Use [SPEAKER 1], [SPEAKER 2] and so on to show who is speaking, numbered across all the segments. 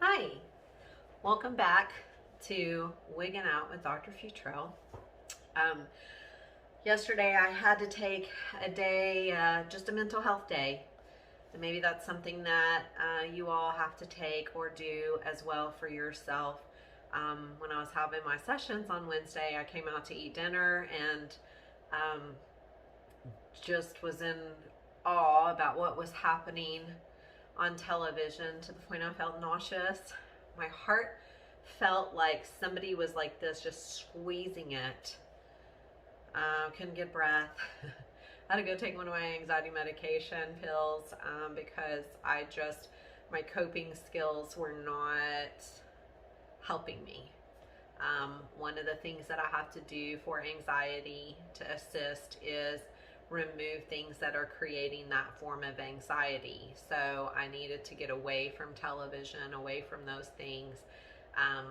[SPEAKER 1] Hi, welcome back to Wigging Out with Dr. Futrell. Um, Yesterday I had to take a day, just a mental health day. And maybe that's something that you all have to take or do as well for yourself. When I was having my sessions on Wednesday, I came out to eat dinner and um, just was in awe about what was happening on television to the point I felt nauseous. My heart felt like somebody was like this, just squeezing it. Couldn't get breath. I had to go take one of my anxiety medication pills because my coping skills were not helping me. One of the things that I have to do for anxiety to assist is remove things that are creating that form of anxiety. So I needed to get away from television, away from those things. I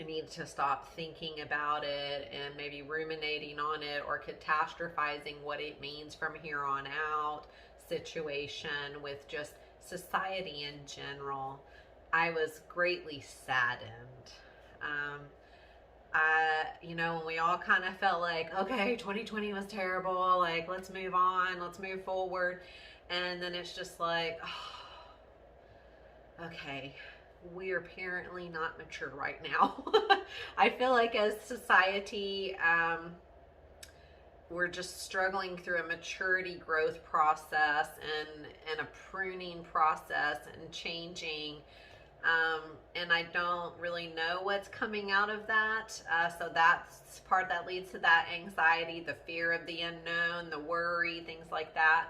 [SPEAKER 1] need to stop thinking about it and maybe ruminating on it or catastrophizing what it means from here on out, situation with just society in general. I was greatly saddened. When we all kind of felt like, okay, 2020 was terrible, like, let's move on, let's move forward. And then it's just like, oh, okay, we're apparently not mature right now. I feel like as society, we're just struggling through a maturity growth process and a pruning process and changing. And I don't really know what's coming out of that. So that's part that leads to that anxiety, the fear of the unknown, the worry, things like that.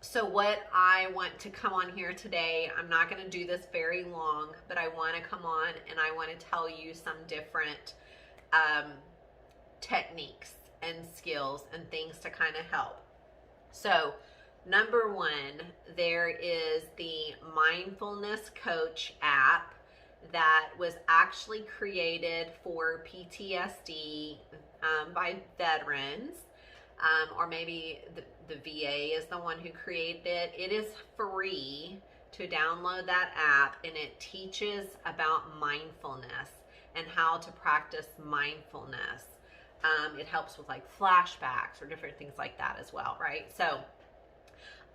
[SPEAKER 1] So what I want to come on here today, I'm not going to do this very long, but I want to come on and I want to tell you some different techniques and skills and things to kind of help. So number one, there is the Mindfulness Coach app that was actually created for PTSD by veterans, or maybe the VA is the one who created it. It is free to download that app, and it teaches about mindfulness and how to practice mindfulness. It helps with like flashbacks or different things like that as well, right? So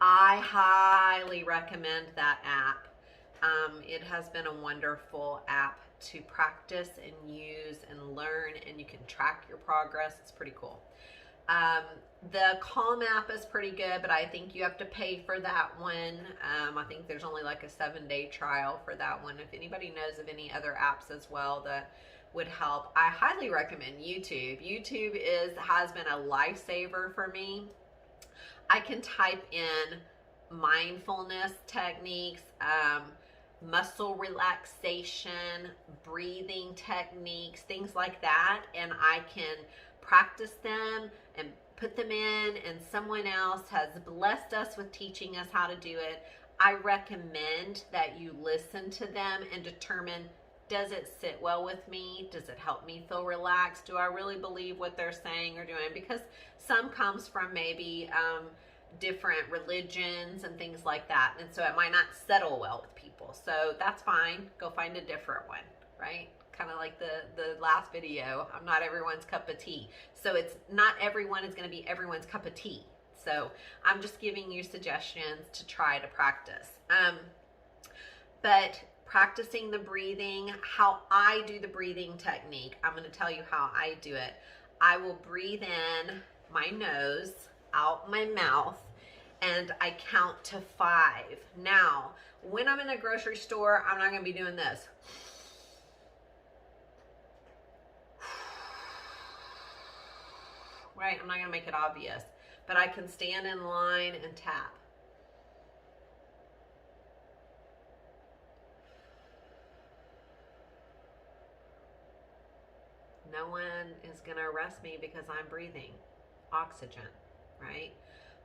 [SPEAKER 1] I highly recommend that app. It has been a wonderful app to practice and use and learn, and you can track your progress. It's pretty cool. The Calm app is pretty good, but I think you have to pay for that one. I think there's only like a 7-day trial for that one. If anybody knows of any other apps as well that would help, I highly recommend YouTube. YouTube has been a lifesaver for me. I can type in mindfulness techniques, muscle relaxation, breathing techniques, things like that, and I can practice them and put them in, and someone else has blessed us with teaching us how to do it. I recommend that you listen to them and determine, does it sit well with me? Does it help me feel relaxed? Do I really believe what they're saying or doing? Because some comes from maybe different religions and things like that, and so it might not settle well with people. So that's fine. Go find a different one, right? Kind of like the last video. I'm not everyone's cup of tea. So it's not everyone is going to be everyone's cup of tea. So I'm just giving you suggestions to try to practice. But practicing the breathing, how I do the breathing technique, I'm going to tell you how I do it. I will breathe in my nose, out my mouth, and I count to 5. Now, when I'm in a grocery store, I'm not going to be doing this. Right? I'm not going to make it obvious, but I can stand in line and tap. No one is going to arrest me because I'm breathing oxygen, right?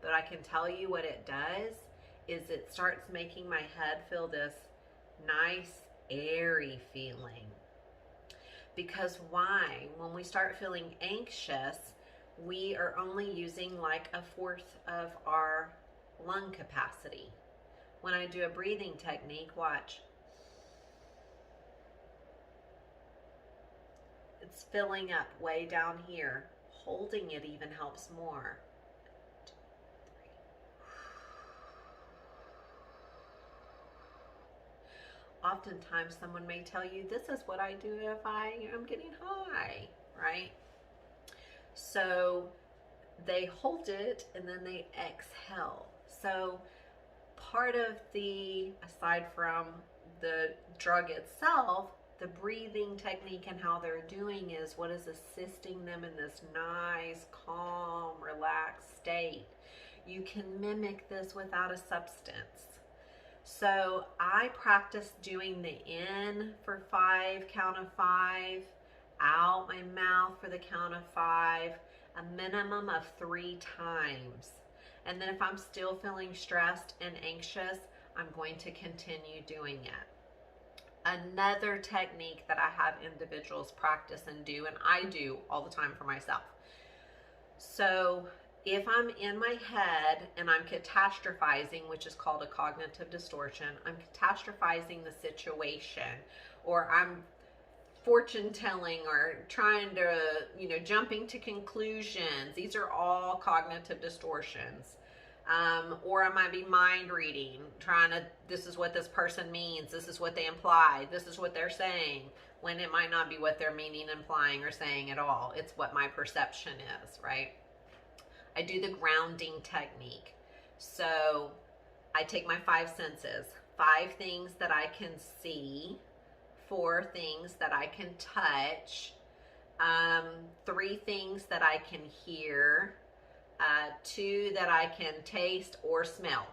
[SPEAKER 1] But I can tell you what it does is it starts making my head feel this nice, airy feeling. Because why? When we start feeling anxious, we are only using like 1/4 of our lung capacity. When I do a breathing technique, watch. It's filling up way down here. Holding it even helps more. 1, 2, 3. Oftentimes someone may tell you, this is what I do if I am getting high, right? So they hold it and then they exhale. So part of the, aside from the drug itself, the breathing technique and how they're doing is what is assisting them in this nice, calm, relaxed state. You can mimic this without a substance. So I practice doing the in for 5, count of 5, out my mouth for the count of 5, a minimum of 3 times. And then if I'm still feeling stressed and anxious, I'm going to continue doing it. Another technique that I have individuals practice and do, and I do all the time for myself. So if I'm in my head and I'm catastrophizing, which is called a cognitive distortion, I'm catastrophizing the situation, or I'm fortune telling or trying to, jumping to conclusions. These are all cognitive distortions. Or I might be mind reading, this is what this person means, this is what they imply, this is what they're saying, when it might not be what they're meaning, implying, or saying at all. It's what my perception is, right? I do the grounding technique. So I take my 5 senses, 5 things that I can see, 4 things that I can touch, 3 things that I can hear, 2 that I can taste or smell.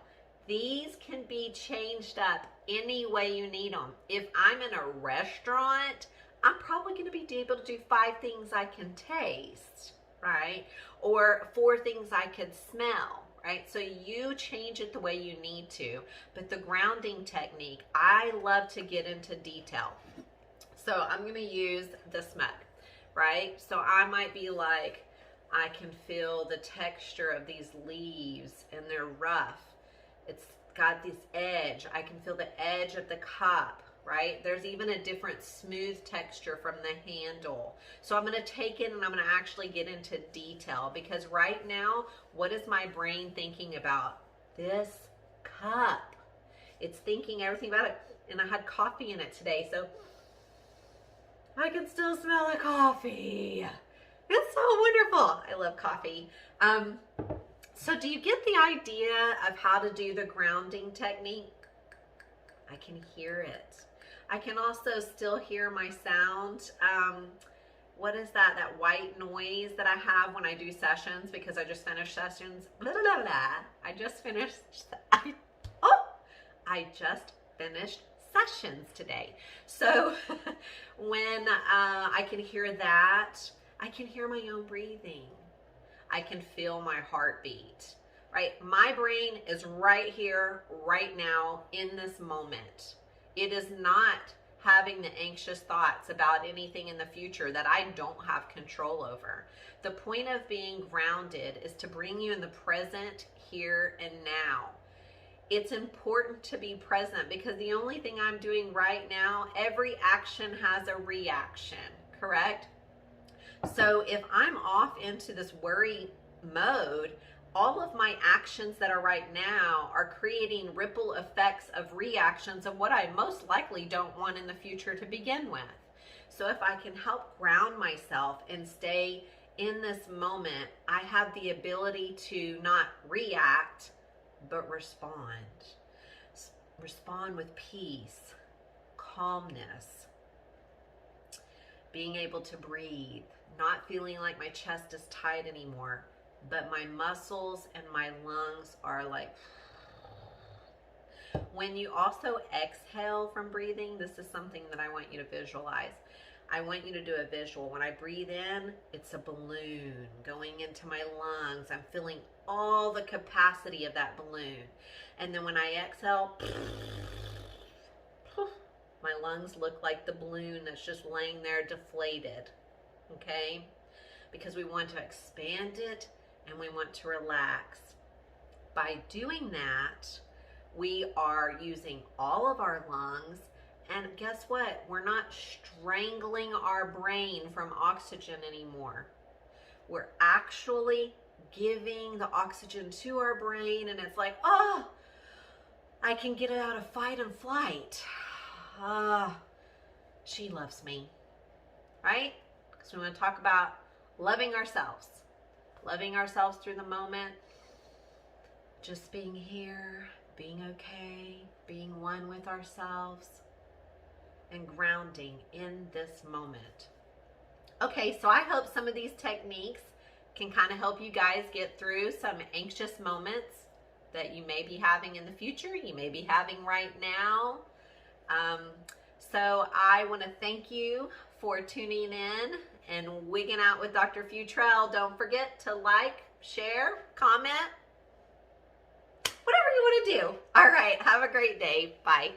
[SPEAKER 1] These can be changed up any way you need them. If I'm in a restaurant, I'm probably going to be able to do 5 things I can taste, right? Or 4 things I could smell, right? So you change it the way you need to. But the grounding technique, I love to get into detail. So I'm going to use this mug, right? So I might be like, I can feel the texture of these leaves and they're rough. It's got this edge. I can feel the edge of the cup, right? There's even a different smooth texture from the handle. So I'm going to take it and I'm going to actually get into detail, because right now, what is my brain thinking about? This cup. It's thinking everything about it. And I had coffee in it today, so I can still smell the coffee. It's so wonderful. I love coffee. So do you get the idea of how to do the grounding technique? I can hear it. I can also still hear my sound. What is that? That white noise that I have when I do sessions, because I just finished sessions. Blah, blah, blah, blah. I just finished sessions today. So when I can hear that, I can hear my own breathing. I can feel my heartbeat, right? My brain is right here, right now, in this moment. It is not having the anxious thoughts about anything in the future that I don't have control over. The point of being grounded is to bring you in the present, here and now. It's important to be present, because the only thing I'm doing right now, every action has a reaction, correct? So if I'm off into this worry mode, all of my actions that are right now are creating ripple effects of reactions of what I most likely don't want in the future to begin with. So if I can help ground myself and stay in this moment, I have the ability to not react, but respond. Respond with peace, calmness, being able to breathe, not feeling like my chest is tight anymore, but my muscles and my lungs are like. When you also exhale from breathing, this is something that I want you to visualize. I want you to do a visual. When I breathe in, it's a balloon going into my lungs. I'm feeling all the capacity of that balloon. And then when I exhale, my lungs look like the balloon that's just laying there deflated. Okay? Because we want to expand it and we want to relax. By doing that, we are using all of our lungs And guess what? We're not strangling our brain from oxygen anymore. We're actually giving the oxygen to our brain, and it's like, oh, I can get it out of fight and flight. She loves me, right? Because we want to talk about loving ourselves through the moment, just being here, being okay, being one with ourselves, and grounding in this moment. Okay, so I hope some of these techniques can kind of help you guys get through some anxious moments that you may be having in the future, you may be having right now. So I want to thank you for tuning in and wigging out with Dr. Futrell. Don't forget to like, share, comment, whatever you want to do. All right, have a great day. Bye.